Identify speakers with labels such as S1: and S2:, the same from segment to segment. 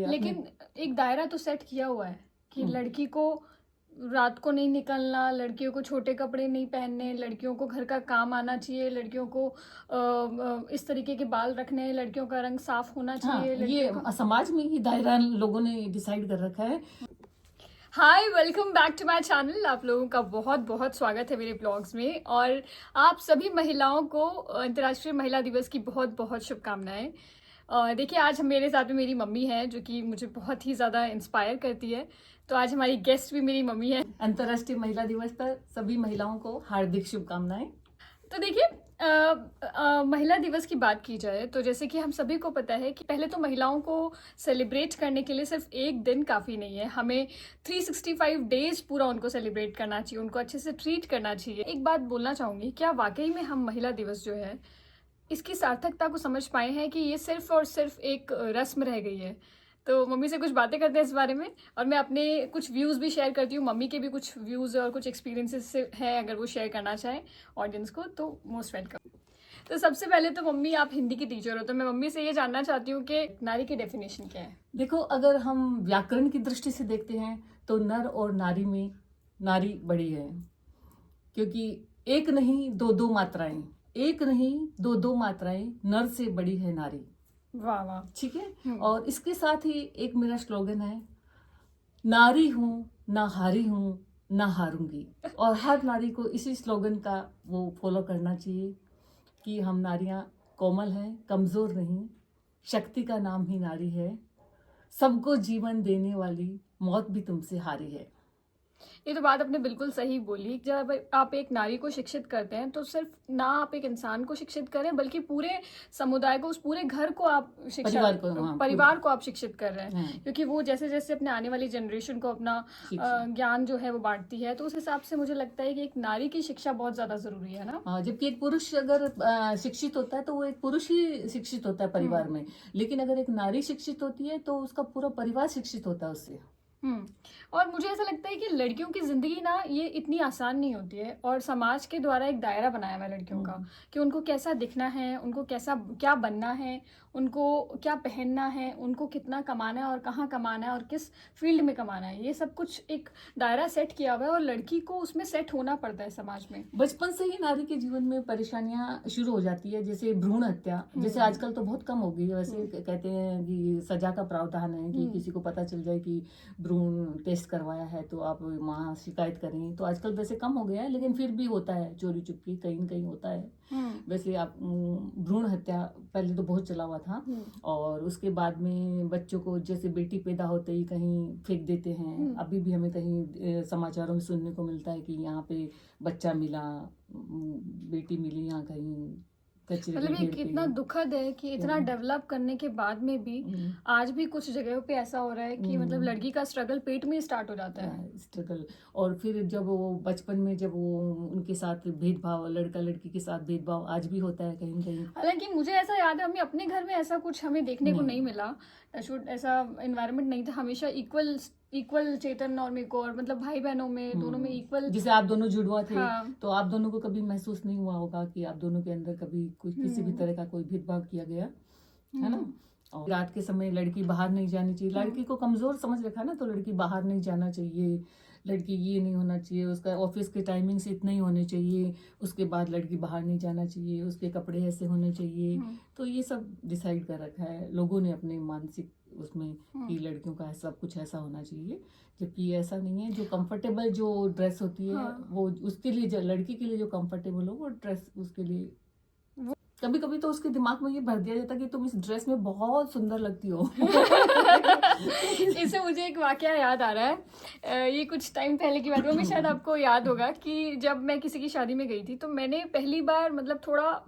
S1: लेकिन एक दायरा तो सेट किया हुआ है कि लड़की को रात को नहीं निकलना, लड़कियों को छोटे कपड़े नहीं पहनने, लड़कियों को घर का काम आना चाहिए, लड़कियों को इस तरीके के बाल रखने, लड़कियों का रंग साफ होना चाहिए।
S2: ये समाज में ही दायरा लोगों ने डिसाइड कर रखा है।
S1: Hi, welcome back to my channel. आप लोगों का बहुत बहुत स्वागत है मेरे ब्लॉग्स में, और आप सभी महिलाओं को अंतर्राष्ट्रीय महिला दिवस की बहुत बहुत शुभकामनाएं। देखिए, आज मेरे साथ में मेरी मम्मी है जो कि मुझे बहुत ही ज़्यादा इंस्पायर करती है। तो आज हमारी गेस्ट भी मेरी मम्मी है।
S2: अंतर्राष्ट्रीय महिला दिवस पर सभी महिलाओं को हार्दिक शुभकामनाएं।
S1: तो देखिए, महिला दिवस की बात की जाए तो जैसे कि हम सभी को पता है कि पहले तो महिलाओं को सेलिब्रेट करने के लिए सिर्फ एक दिन काफ़ी नहीं है, हमें 365 डेज पूरा उनको सेलिब्रेट करना चाहिए, उनको अच्छे से ट्रीट करना चाहिए। एक बात बोलना चाहूँगी, क्या वाकई में हम महिला दिवस जो है इसकी सार्थकता को समझ पाए हैं कि ये सिर्फ और सिर्फ एक रस्म रह गई है? तो मम्मी से कुछ बातें करते हैं इस बारे में, और मैं अपने कुछ व्यूज़ भी शेयर करती हूँ। मम्मी के भी कुछ व्यूज़ और कुछ एक्सपीरियंसेस से है, अगर वो शेयर करना चाहें ऑडियंस को तो मोस्ट वेलकम। तो सबसे पहले तो मम्मी, आप हिंदी की टीचर हो, तो मैं मम्मी से ये जानना चाहती हूँ कि नारी की डेफिनेशन क्या है?
S2: देखो, अगर हम व्याकरण की दृष्टि से देखते हैं तो नर और नारी में नारी बड़ी है, क्योंकि एक नहीं दो दो मात्राएं, एक नहीं दो दो मात्राएं, नर से बड़ी है नारी।
S1: वाह वाह,
S2: ठीक है। और इसके साथ ही एक मेरा स्लोगन है, नारी हूं ना हारी हूं ना हारूंगी। और हर नारी को इसी स्लोगन का वो फॉलो करना चाहिए कि हम नारियां कोमल हैं, कमजोर नहीं। शक्ति का नाम ही नारी है, सबको जीवन देने वाली, मौत भी तुमसे हारी है।
S1: ये तो बात आपने बिल्कुल सही बोली। जब आप एक नारी को शिक्षित करते हैं तो सिर्फ ना आप एक इंसान को शिक्षित करें, बल्कि पूरे समुदाय को, उस पूरे घर को आप परिवार को आप शिक्षित कर रहे हैं। क्योंकि वो जैसे जैसे अपने आने वाली जनरेशन को अपना ज्ञान जो है वो बांटती है, तो उस हिसाब से मुझे लगता है कि एक नारी की शिक्षा बहुत ज्यादा जरूरी है ना।
S2: जबकि एक पुरुष अगर शिक्षित होता है तो वो एक पुरुष ही शिक्षित होता है परिवार में, लेकिन अगर एक नारी शिक्षित होती है तो उसका पूरा परिवार शिक्षित होता है उससे।
S1: और मुझे ऐसा लगता है कि लड़कियों की जिंदगी ना ये इतनी आसान नहीं होती है, और समाज के द्वारा एक दायरा बनाया हुआ है लड़कियों का कि उनको कैसा दिखना है, उनको कैसा क्या बनना है, उनको क्या पहनना है, उनको कितना कमाना है और कहाँ कमाना है और किस फील्ड में कमाना है। ये सब कुछ एक दायरा सेट किया हुआ है और लड़की को उसमें सेट होना पड़ता है समाज में।
S2: बचपन से ही नारी के जीवन में परेशानियां शुरू हो जाती है, जैसे भ्रूण हत्या। जैसे आजकल तो बहुत कम हो गई है, वैसे कहते हैं कि सजा का प्रावधान है कि किसी को पता चल जाए कि भ्रूण टेस्ट करवाया है तो आप वहाँ शिकायत करें। तो आजकल वैसे कम हो गया है, लेकिन फिर भी होता है, चोरी चुपकी कहीं न कहीं होता है। वैसे आप भ्रूण हत्या पहले तो बहुत चला हुआ था, और उसके बाद में बच्चों को जैसे बेटी पैदा होते ही कहीं फेंक देते हैं। अभी भी हमें कहीं समाचारों में सुनने को मिलता है कि यहाँ पे बच्चा मिला, बेटी मिली यहाँ कहीं कचरे
S1: मतलब ये कितना दुखद है कि इतना डेवलप करने के बाद में भी आज भी कुछ जगहों पे ऐसा हो रहा है कि मतलब लड़की का स्ट्रगल पेट में स्टार्ट हो जाता है।
S2: स्ट्रगल। और फिर जब वो बचपन में जब वो उनके साथ भेदभाव, लड़का लड़की के साथ भेदभाव आज भी होता है कहीं कहीं।
S1: हालांकि मुझे ऐसा याद है, हमें अपने घर में ऐसा कुछ हमें देखने को नहीं मिला, ऐसा एनवायरनमेंट नहीं था। हमेशा इक्वल चेतन और मेरे को, और मतलब भाई बहनों में दोनों में इक्वल।
S2: जैसे आप दोनों जुड़वा थे, तो आप दोनों को कभी महसूस नहीं हुआ होगा कि आप दोनों के अंदर कभी कुछ किसी भी तरह का कोई भेदभाव किया गया है ना। और रात के समय लड़की बाहर नहीं जानी चाहिए, लड़की को कमजोर समझ रखा ना, तो लड़की बाहर नहीं जाना चाहिए, लड़की ये नहीं होना चाहिए, उसका ऑफिस के टाइमिंग से इतना ही होने चाहिए, उसके बाद लड़की बाहर नहीं जाना चाहिए, उसके कपड़े ऐसे होने चाहिए। तो ये सब डिसाइड कर रखा है लोगों ने अपने मानसिक उसमें कि लड़कियों का सब कुछ ऐसा होना चाहिए, जबकि ऐसा नहीं है। जो कंफर्टेबल जो ड्रेस होती है वो उसके लिए, लड़की के लिए जो कंफर्टेबल हो वो ड्रेस उसके लिए। कभी कभी तो उसके दिमाग में ये भर दिया जाता है कि तुम इस ड्रेस में बहुत सुंदर लगती हो।
S1: इससे मुझे एक वाकया याद आ रहा है। ये कुछ टाइम पहले की बात है, शायद आपको याद होगा कि जब मैं किसी की शादी में गई थी तो मैंने पहली बार मतलब थोड़ा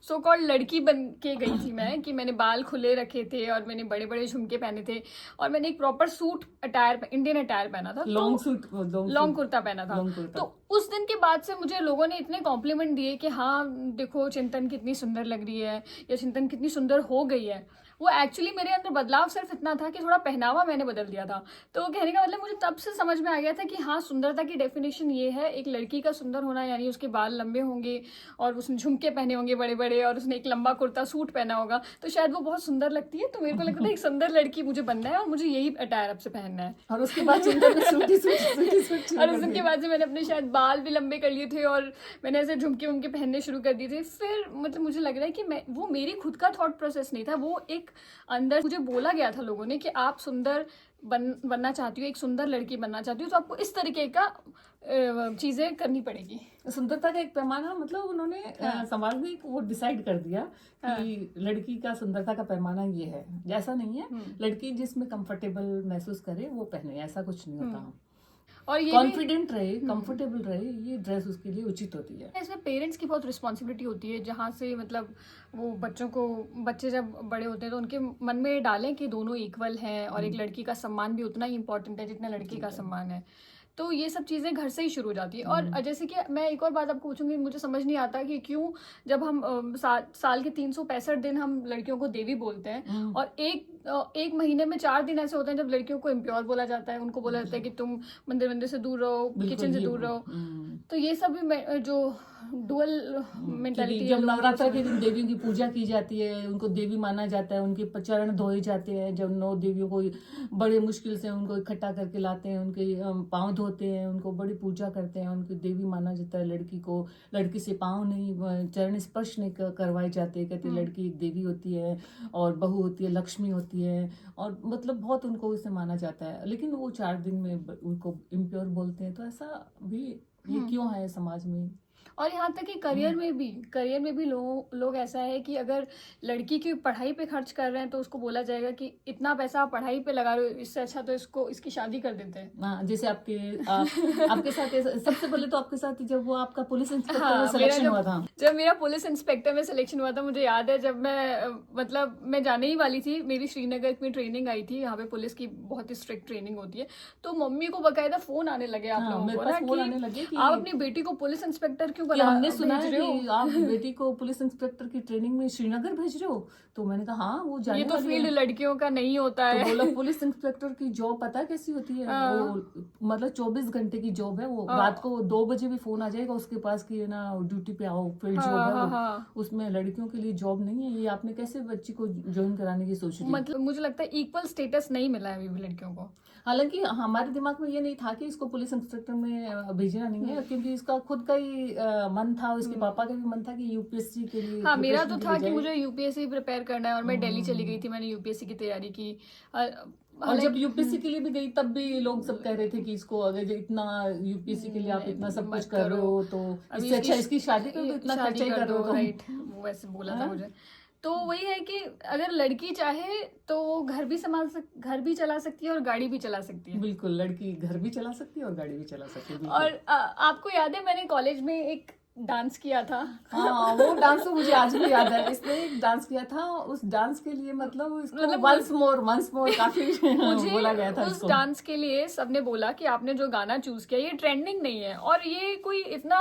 S1: सो कॉल्ड लड़की बन के गई थी मैं, कि मैंने बाल खुले रखे थे और मैंने बड़े बड़े झुमके पहने थे, और मैंने एक proper suit attire, Indian attire पहना था, लॉन्ग कुर्ता पहना था। तो उस दिन के बाद से मुझे लोगों ने इतने कॉम्प्लीमेंट दिए कि हाँ देखो चिंतन कितनी सुंदर लग रही है, या चिंतन कितनी सुंदर हो गई है। वो एक्चुअली मेरे अंदर बदलाव सिर्फ इतना था कि थोड़ा पहनावा मैंने बदल दिया था। तो कहने का मतलब मुझे तब से समझ में आ गया था कि हाँ, सुंदरता की डेफिनेशन ये है, एक लड़की का सुंदर होना यानी उसके बाल लंबे होंगे और उसने झुमके पहने होंगे बड़े बड़े और उसने एक लंबा कुर्ता सूट पहना होगा, तो शायद वो बहुत सुंदर लगती है। तो मेरे को लगता है एक सुंदर लड़की मुझे बनना है और मुझे यही अटायर अब से पहनना है।
S2: और उसके बाद चिंता में सूट
S1: और उसके बाद से मैंने अपने शायद बाल भी लंबे कर लिए थे और मैंने ऐसे झुमके उमके पहनने शुरू कर दिए थे। फिर मतलब मुझे लग रहा है कि वो मेरी खुद का थॉट प्रोसेस नहीं था, वो एक अंदर मुझे बोला गया था लोगों ने कि आप सुंदर बनना चाहती हो, एक सुंदर लड़की बनना चाहती हो, तो आपको इस तरीके का चीजें करनी पड़ेगी।
S2: सुंदरता का एक पैमाना मतलब उन्होंने समाज में वो डिसाइड कर दिया कि लड़की का सुंदरता का पैमाना ये है, ऐसा नहीं है। लड़की जिसमें कंफर्टेबल महसूस करे वो पहने, ऐसा कुछ नहीं होता।
S1: और ये
S2: कॉन्फिडेंट रहे, कंफर्टेबल रहे, ये ड्रेस उसके लिए उचित होती है।
S1: इसमें पेरेंट्स की बहुत रिस्पॉन्सिबिलिटी होती है, जहाँ से मतलब वो बच्चे जब बड़े होते हैं तो उनके मन में डालें कि दोनों इक्वल हैं और एक लड़की का सम्मान भी उतना ही इम्पोर्टेंट है जितना लड़की का सम्मान है। तो ये सब चीज़ें घर से ही शुरू हो जाती है। और जैसे कि मैं एक और बात आपको पूछूंगी, मुझे समझ नहीं आता कि क्यों जब हम साल के 365 दिन हम लड़कियों को देवी बोलते हैं और एक महीने में 4 दिन ऐसे होते हैं जब लड़कियों को इम्प्योर बोला जाता है, उनको बोला जाता है कि तुम मंदिर से दूर रहो, किचन से दूर रहो। तो ये सब भी जो डुअल मेंटालिटी,
S2: जब नवरात्र के दिन देवियों की पूजा की जाती है, उनको देवी माना जाता है, उनके चरण धोए जाते हैं, जब 9 देवियों को बड़े मुश्किल से उनको इकट्ठा करके लाते हैं, उनके पाँव धोते हैं, उनको बड़ी पूजा करते हैं, उनकी देवी माना जाता है। लड़की से पाँव नहीं, चरण स्पर्श नहीं करवाए जाते, कहते लड़की एक देवी होती है और बहू होती है, लक्ष्मी होती है, और मतलब बहुत उनको उसे माना जाता है। लेकिन वो 4 दिन में उनको इम्प्योर बोलते हैं। तो ऐसा भी ये क्यों है समाज में?
S1: और यहाँ तक कि करियर में भी लोग ऐसा है कि अगर लड़की की पढ़ाई पे खर्च कर रहे हैं तो उसको बोला जाएगा कि इतना पैसा आप पढ़ाई पे लगा रहे हो, इससे अच्छा तो इसकी शादी कर देते हैं।
S2: हाँ, जैसे आपके साथ सबसे पहले तो आपके साथ जब वो आपका पुलिस इंस्पेक्टर में सिलेक्शन हुआ था,
S1: जब मेरा पुलिस इंस्पेक्टर में सिलेक्शन हुआ था, मुझे याद है जब मैं जाने ही वाली थी, मेरी श्रीनगर में ट्रेनिंग आई थी, यहाँ पे पुलिस की बहुत ही स्ट्रिक्ट ट्रेनिंग होती है, तो मम्मी को बकायदा फोन आने लगे आप लोगों को ना कि आप अपनी बेटी को पुलिस इंस्पेक्टर क्यों
S2: हमने सुना है कि आप बेटी को पुलिस इंस्पेक्टर की ट्रेनिंग में श्रीनगर भेज रहे हो। तो मैंने कहा हाँ, वो जाने
S1: ये तो फील्ड लड़कियों का नहीं होता है।
S2: तो बोला पुलिस इंस्पेक्टर की जॉब पता है कैसी होती है? वो मतलब 24 घंटे की जॉब है। वो रात को 2 बजे भी फोन आ जाएगा उसके पास कि ना ड्यूटी पे आओ, फील्ड जॉब है। उसमें लड़कियों के लिए जॉब नहीं है। ये आपने कैसे बच्ची को ज्वाइन कराने की सोच रही?
S1: मतलब मुझे लगता है इक्वल स्टेटस नहीं मिला है अभी भी लड़कियों को।
S2: हालांकि हमारे दिमाग में ये नहीं था कि इसको पुलिस इंस्पेक्टर में भेजना नहीं है, क्योंकि इसका खुद का ही मन था, इसके पापा का भी मन था कि यूपीएससी के लिए।
S1: हाँ, मेरा तो था कि मुझे यूपीएससी प्रिपेयर करना है और मैं दिल्ली चली गई थी, मैंने यूपीएससी की तैयारी की।
S2: और जब यूपीएससी के लिए भी गई तब भी लोग सब कह रहे थे कि इसको अगर इतना यूपीएससी के लिए आप इतना सब कुछ कर रहे हो तो इससे अच्छा इसकी शादी कर दो, इतना खर्चा ही कर रहे हो।
S1: राइट, वो वैसे बोला था मुझे। तो वही है कि अगर लड़की चाहे तो वो घर भी चला सकती है और गाड़ी भी चला सकती है।
S2: बिल्कुल, लड़की घर भी चला सकती है और गाड़ी भी चला सकती है।
S1: और आपको याद है मैंने कॉलेज में एक डांस किया था।
S2: हाँ, वो डांस तो मुझे आज भी याद है। इसने एक डांस किया था, उस डांस के लिए मतलब वंस मोर काफी मुझे बोला गया था।
S1: उस डांस के लिए सबने बोला कि आपने जो गाना चूज किया ये ट्रेंडिंग नहीं है और ये कोई इतना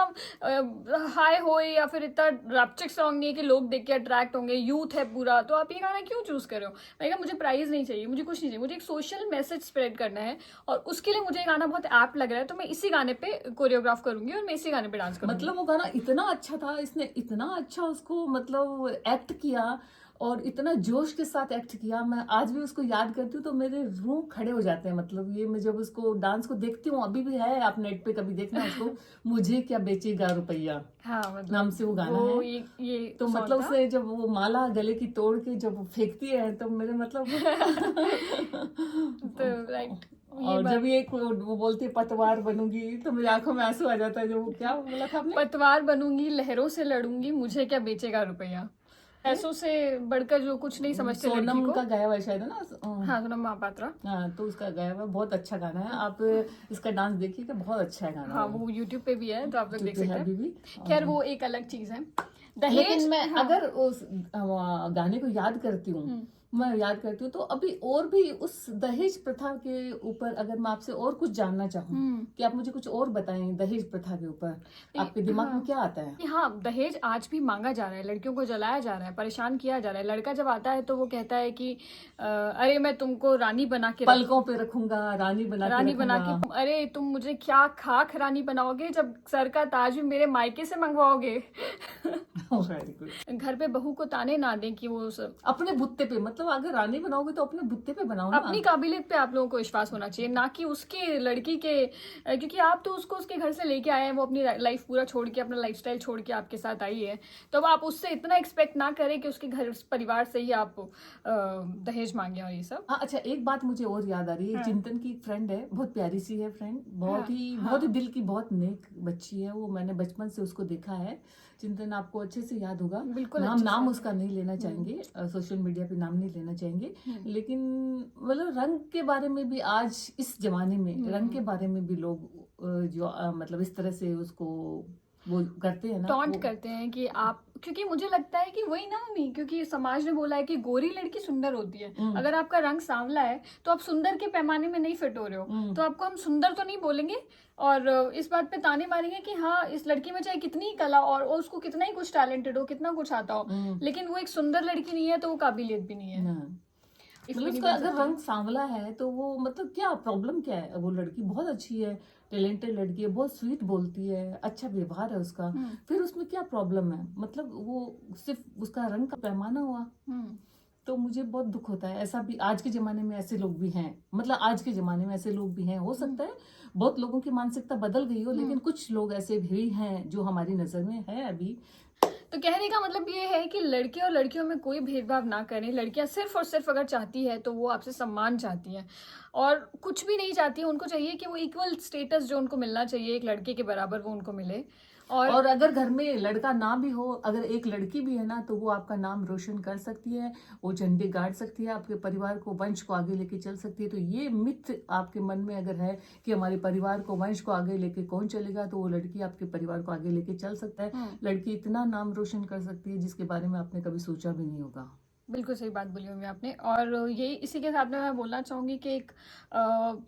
S1: हाई हो या फिर इतना रैप्चिक सॉन्ग नहीं है कि लोग देख के अट्रैक्ट होंगे, यूथ है पूरा, तो आप ये गाना क्यों चूज कर रहे हो? मैंने कहा मुझे प्राइज नहीं चाहिए, मुझे कुछ नहीं चाहिए, मुझे एक सोशल मैसेज स्प्रेड करना है और उसके लिए मुझे गाना बहुत ऐप्ट लग रहा है, तो मैं इसी गाने पे कोरियोग्राफ करूंगी और मैं इसी गाने पे डांस करूंगी।
S2: मतलब वो गाना इतना अच्छा था, इसने इतना अच्छा उसको मतलब एक्ट किया और इतना जोश के साथ एक्ट किया। मैं आज भी उसको याद करती हूँ तो मेरे रूह खड़े हो जाते हैं। मतलब ये मैं जब उसको डांस को देखती हूँ, अभी भी है, आप नेट पे कभी देखना उसको, मुझे क्या बेचेगा रुपया,
S1: हाँ, मतलब
S2: नाम से वो गाना है।
S1: ये
S2: तो मतलब उसे जब वो माला गले की तोड़ के जब फेंकती है तो मेरे मतलब
S1: तो राइट।
S2: और जब ये वो बोलती है पतवार बनूंगी तो मेरी आंखों में आंसू आ जाता है। जो वो क्या बोला था आपने?
S1: पतवार बनूंगी, लहरों से लड़ूंगी, मुझे क्या बेचेगा रुपया। पैसों से बढ़कर जो कुछ नहीं समझते लड़की को।
S2: सोनम का गाया हुआ शायद है ना?
S1: हाँ, सोनम महापात्रा।
S2: हाँ, तो उसका गाया हुआ बहुत अच्छा गाना है। आप इसका डांस देखिएगा, बहुत अच्छा है गाना।
S1: हाँ, वो YouTube पे भी है तो आप लोग देख सकते हैं। खैर वो एक अलग चीज है।
S2: लेकिन मैं अगर उस गाने को याद करती हूँ मैं याद करती हूँ। तो अभी और भी उस दहेज प्रथा के ऊपर अगर मैं आपसे और कुछ जानना चाहूँ कि आप मुझे कुछ और बताएं दहेज प्रथा के ऊपर, आपके दिमाग में क्या आता है?
S1: हाँ, दहेज आज भी मांगा जा रहा है, लड़कियों को जलाया जा रहा है, परेशान किया जा रहा है। लड़का जब आता है तो वो कहता है कि अरे मैं तुमको रानी बना के
S2: पलकों पे रखूंगा, रानी बना के रखूंगा।
S1: अरे तुम मुझे क्या खाक रानी बनाओगे जब सर का ताज भी मेरे मायके से मंगवाओगे।
S2: Very good.
S1: घर पे बहू को ताने ना दें कि वो सब
S2: अपने बुत्ते पे, मतलब अगर रानी बनाओगे तो अपने बुत्ते पे बनाओ ना।
S1: अपनी काबिलियत पे आप लोगों को विश्वास होना चाहिए, ना कि उसके लड़की के क्योंकि आप तो उसको उसके घर से लेके आए हैं, वो अपनी लाइफ पूरा छोड़ के, अपना लाइफस्टाइल छोड़ के आपके साथ आई है, तो अब आप उससे इतना एक्सपेक्ट ना करें कि उसके घर परिवार से ही आप दहेज मांगे और ये सब।
S2: हाँ, अच्छा, एक बात मुझे और याद आ रही है।
S1: हाँ।
S2: चिंतन की फ्रेंड है, बहुत प्यारी सी है फ्रेंड, बहुत ही
S1: हाँ।
S2: बहुत ही दिल की बहुत नेक बच्ची है वो। मैंने बचपन से उसको देखा है। चिंतन आपको अच्छे से याद होगा।
S1: बिल्कुल
S2: नाम
S1: अच्छे
S2: नाम
S1: से।
S2: उसका नहीं लेना चाहेंगे, सोशल मीडिया पे नाम नहीं लेना चाहेंगे, लेकिन मतलब रंग के बारे में भी आज इस जमाने में रंग के बारे में भी लोग जो मतलब इस तरह से उसको वो करते हैं ना,
S1: टॉन्ट करते हैं कि आप, क्योंकि मुझे लगता है कि वही ना मम्मी, क्योंकि समाज ने बोला है कि गोरी लड़की सुंदर होती है। अगर आपका रंग सांवला है तो आप सुंदर के पैमाने में नहीं फिट हो रहे हो, तो आपको हम सुंदर तो नहीं बोलेंगे और इस बात पे ताने मारेंगे कि हाँ इस लड़की में चाहे कितनी ही कला और उसको कितना ही कुछ टैलेंटेड हो, कितना कुछ आता हो, लेकिन वो एक सुंदर लड़की नहीं है तो वो काबिलियत भी नहीं है।
S2: मतलब उसका अगर रंग सांवला है तो वो मतलब क्या प्रॉब्लम क्या है? वो लड़की बहुत अच्छी है, टैलेंटेड लड़की है, बहुत स्वीट बोलती है, अच्छा व्यवहार है उसका, फिर उसमें क्या प्रॉब्लम है? मतलब वो सिर्फ उसका रंग का पैमाना हुआ। तो मुझे बहुत दुख होता है। ऐसा भी आज के जमाने में ऐसे लोग भी हैं, मतलब आज के जमाने में ऐसे लोग भी हैं। हो सकता है बहुत लोगों की मानसिकता बदल गई हो, लेकिन कुछ लोग ऐसे भी हैं जो हमारी नजर में है अभी।
S1: तो कहने का मतलब ये है कि लड़के और लड़कियों में कोई भेदभाव ना करें। लड़कियां सिर्फ और सिर्फ अगर चाहती है तो वो आपसे सम्मान चाहती हैं और कुछ भी नहीं चाहती है। उनको चाहिए कि वो इक्वल स्टेटस जो उनको मिलना चाहिए एक लड़के के बराबर वो उनको मिले।
S2: और अगर घर में लड़का ना भी हो, अगर एक लड़की भी है ना, तो वो आपका नाम रोशन कर सकती है, वो झंडे गाड़ सकती है, आपके परिवार को, वंश को आगे लेके चल सकती है। तो ये मिथ आपके मन में अगर है कि हमारे परिवार को, वंश को आगे लेके कौन चलेगा, तो वो लड़की आपके परिवार को आगे लेके चल सकता है। लड़की इतना नाम रोशन कर सकती है जिसके बारे में आपने कभी सोचा भी नहीं होगा।
S1: बिल्कुल सही बात बोली हुई आपने। और यही इसी के साथ में मैं बोलना चाहूँगी कि एक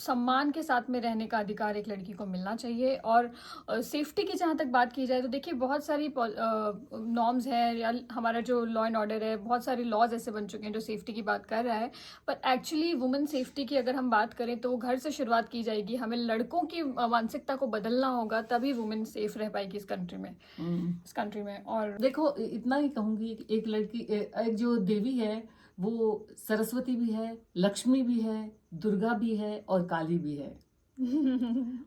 S1: सम्मान के साथ में रहने का अधिकार एक लड़की को मिलना चाहिए। और सेफ्टी की जहाँ तक बात की जाए तो देखिए बहुत सारी नॉर्म्स है या हमारा जो लॉ एंड ऑर्डर है, बहुत सारे लॉज ऐसे बन चुके हैं जो सेफ्टी की बात कर रहा है। पर एक्चुअली वुमेन सेफ्टी की अगर हम बात करें तो वो घर से शुरुआत की जाएगी। हमें लड़कों की मानसिकता को बदलना होगा, तभी वुमेन सेफ रह पाएगी इस कंट्री में। और
S2: देखो इतना ही कहूंगी कि एक लड़की, एक जो देवी है वो सरस्वती भी है, लक्ष्मी भी है, दुर्गा भी है और काली भी है।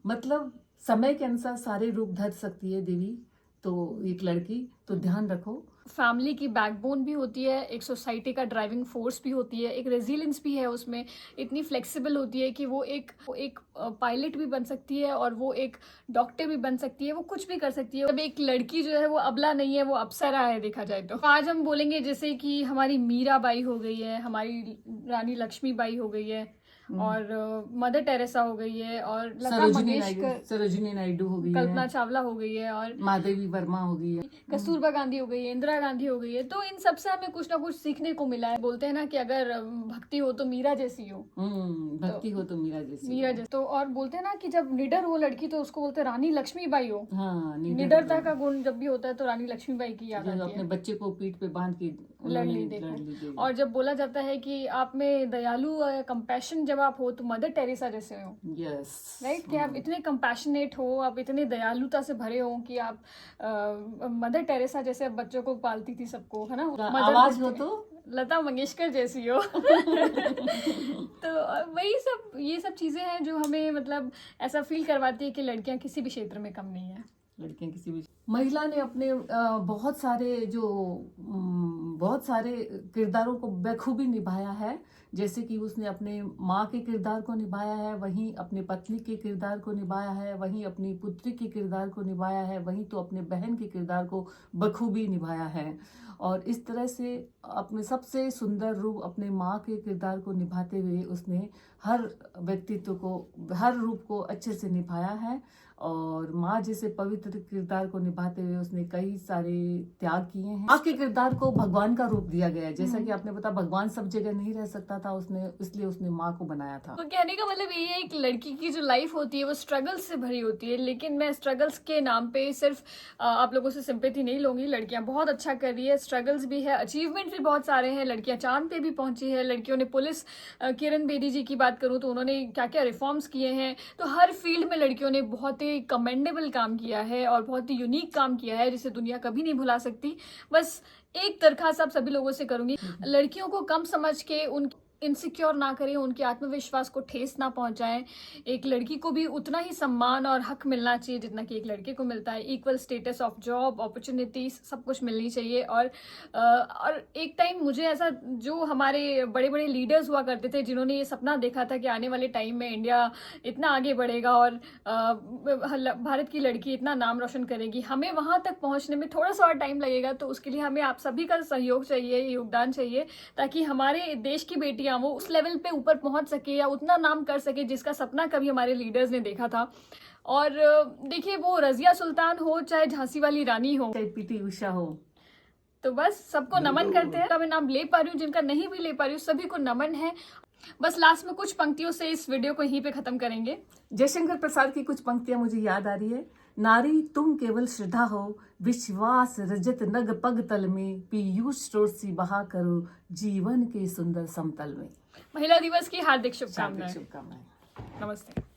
S2: मतलब समय के अनुसार सारे रूप धर सकती है देवी। तो एक लड़की, तो ध्यान रखो,
S1: फैमिली की बैकबोन भी होती है, एक सोसाइटी का ड्राइविंग फोर्स भी होती है, एक रेजिलियंस भी है उसमें, इतनी फ्लेक्सिबल होती है कि वो एक पायलट भी बन सकती है और वो एक डॉक्टर भी बन सकती है, वो कुछ भी कर सकती है। अब एक लड़की जो है वो अबला नहीं है, वो अप्सरा है देखा जाए तो। आज हम बोलेंगे जैसे कि हमारी मीराबाई हो गई है, हमारी रानी लक्ष्मीबाई हो गई है और मदर टेरेसा हो गई है और लता मंगेशकर,
S2: सरोजिनी नायडू हो गई है,
S1: कल्पना चावला हो गई है और
S2: महादेवी वर्मा हो गई है,
S1: कस्तूरबा गांधी हो गई है, इंदिरा गांधी हो गई है। तो इन सब से हमें कुछ ना कुछ सीखने को मिला है। बोलते हैं ना कि अगर भक्ति हो तो मीरा जैसी हो,
S2: भक्ति हो तो मीरा जैसी।
S1: तो और बोलते हैं ना कि जब निडर हो लड़की तो उसको बोलते हैं रानी लक्ष्मीबाई हो।
S2: हाँ,
S1: निडरता का गुण जब भी होता है तो रानी लक्ष्मीबाई की याद आती है,
S2: अपने बच्चे को पीठ पे बांध के
S1: लड़ ली देखो। और जब बोला जाता है कि आप में दयालु कंपैशन जब आप हो तो मदर टेरेसा जैसे हो।
S2: यस,
S1: राइट, कि आप इतने कंपैशनेट हो, आप इतने दयालुता से भरे हो कि आप मदर टेरेसा जैसे बच्चों को पालती थी सबको, है ना।
S2: आवाज हो तो
S1: लता मंगेशकर जैसी हो। तो वही सब, ये सब चीजें हैं जो हमें मतलब ऐसा फील करवाती है कि लड़कियां किसी भी क्षेत्र में कम नहीं है।
S2: लड़कियां किसी भी, महिला ने अपने बहुत सारे किरदारों को बखूबी निभाया है। जैसे कि उसने अपने माँ के किरदार को निभाया है, वहीं अपने पत्नी के किरदार को निभाया है, वहीं अपनी पुत्री के किरदार को निभाया है, वहीं तो अपने बहन के किरदार को बखूबी निभाया है। और इस तरह से अपने सबसे सुंदर रूप अपने माँ के किरदार को निभाते हुए उसने हर व्यक्तित्व को, हर रूप को अच्छे से निभाया है। और माँ जैसे पवित्र किरदार को निभाते हुए उसने कई सारे त्याग किए हैं। माँ के किरदार को भगवान का रूप दिया गया है, जैसा कि आपने बताया भगवान सब जगह नहीं रह सकता था, उसने इसलिए उसने माँ को बनाया था।
S1: तो कहने का मतलब ये है, एक लड़की की जो लाइफ होती है वो स्ट्रगल से भरी होती है, लेकिन मैं स्ट्रगल्स के नाम पे सिर्फ आप लोगों से सिंपैथी नहीं लूंगी। लड़कियां बहुत अच्छा कर रही है, स्ट्रगल्स भी है, अचीवमेंट भी बहुत सारे हैं। लड़कियां चांद पे भी पहुंची है, लड़कियों ने पुलिस, किरण बेदी जी की बात करूं तो उन्होंने क्या क्या रिफॉर्म्स किए हैं। तो हर फील्ड में लड़कियों ने बहुत ही कमेंडेबल काम किया है और बहुत ही यूनिक काम किया है, जिसे दुनिया कभी नहीं भुला सकती। बस एक दरखास्त आप सभी लोगों से करूंगी, लड़कियों को कम समझ के उनकी इनसिक्योर ना करें, उनके आत्मविश्वास को ठेस ना पहुंचाएं। एक लड़की को भी उतना ही सम्मान और हक मिलना चाहिए जितना कि एक लड़के को मिलता है। Equal status of job, opportunities सब कुछ मिलनी चाहिए। और एक टाइम मुझे ऐसा, जो हमारे बड़े बड़े लीडर्स हुआ करते थे जिन्होंने ये सपना देखा था कि आने वाले टाइम में इंडिया इतना आगे बढ़ेगा और भारत की लड़की इतना नाम रोशन करेगी, हमें वहां तक पहुंचने में थोड़ा सा और टाइम लगेगा। तो उसके लिए हमें आप सभी का सहयोग चाहिए, योगदान चाहिए, ताकि हमारे देश की बेटियां वो उस लेवल पे ऊपर पहुंच सके या उतना नाम कर सके जिसका सपना कभी हमारे लीडर्स ने देखा था। और देखिए, वो रजिया सुल्तान हो चाहे झांसी वाली रानी हो
S2: चाहे पीटी उषा हो,
S1: तो बस सबको नमन करते हैं। मैं नाम ले पा रही हूँ, जिनका नहीं भी ले पा रही हूँ, सभी को नमन है। बस लास्ट में कुछ पंक्तियों से इस वीडियो को यहीं पे खत्म करेंगे।
S2: जयशंकर प्रसाद की कुछ पंक्तियां मुझे याद आ रही है। नारी तुम केवल श्रद्धा हो, विश्वास रजत नग पग तल में, पीयूष स्रोत बहा करो जीवन के सुंदर समतल में।
S1: महिला दिवस की हार्दिक शुभकामनाएं।
S2: शुभकामनाएं।
S1: नमस्ते।